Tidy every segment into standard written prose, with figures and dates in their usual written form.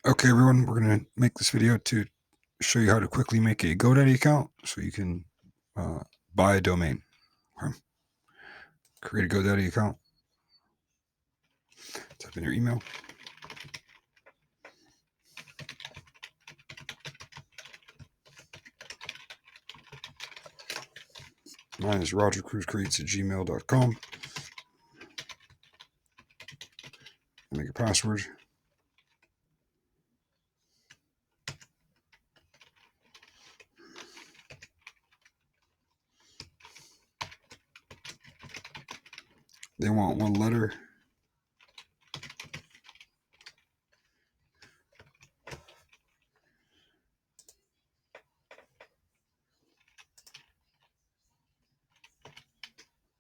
Okay, everyone, we're going to make this video to show you how to quickly make a GoDaddy account so you can uh, buy a domain. Okay. Create a GoDaddy account. Type in your email. Mine is rogercruzcreates@gmail.com. Make a password. They want one letter.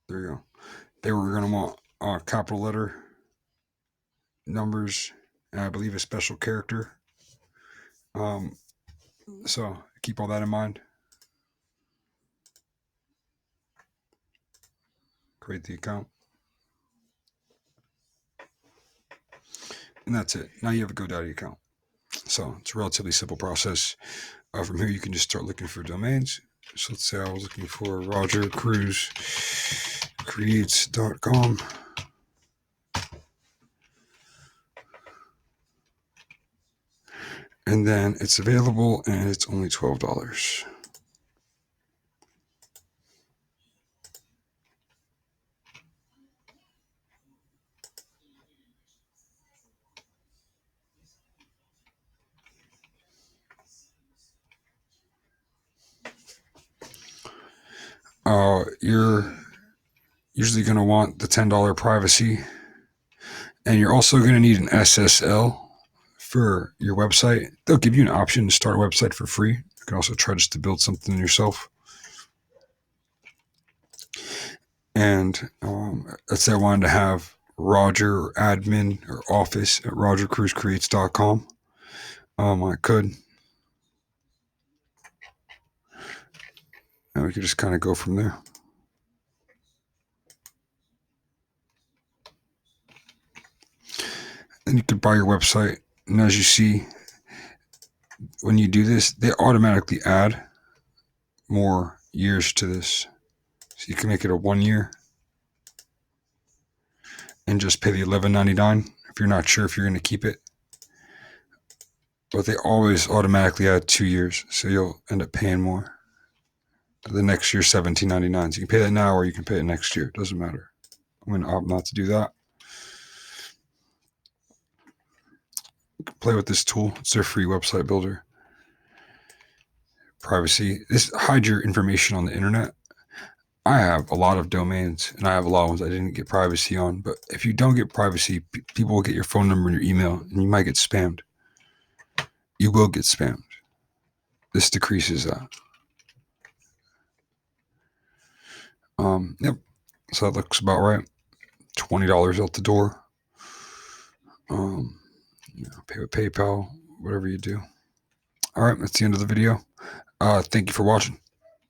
There you go. They were going to want capital letter, numbers, and I believe a special character. So keep all that in mind. Create the account. And that's it. Now you have a GoDaddy account. So it's a relatively simple process. From here, you can just start looking for domains. So let's say I was looking for rogercruzcreates.com. And then it's available and it's only $12. You're usually going to want the $10 privacy, and you're also going to need an SSL for your website. They'll give you an option to start a website for free. You can also try just to build something yourself. And let's say I wanted to have Roger or admin or office at rogercruzcreates.com. I could. And we could just kind of go from there. Then you could buy your website. And as you see, when you do this, they automatically add more years to this. So you can make it a 1 year and just pay the $11.99 if you're not sure if you're going to keep it. But they always automatically add 2 years, so you'll end up paying more. The next year, $17.99. So you can pay that now or you can pay it next year. It doesn't matter. I'm going to opt not to do that. You can play with this tool. It's their free website builder. Privacy. This hides your information on the internet. I have a lot of domains and I have a lot of ones I didn't get privacy on. But if you don't get privacy, people will get your phone number and your email and you might get spammed. You will get spammed. This decreases that. Yep. So that looks about right. $20 out the door. Pay with PayPal, whatever you do. All right, that's the end of the video. Thank you for watching.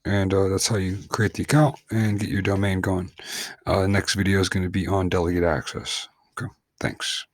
And that's how you create the account and get your domain going. The next video is going to be on delegate access. Okay, thanks.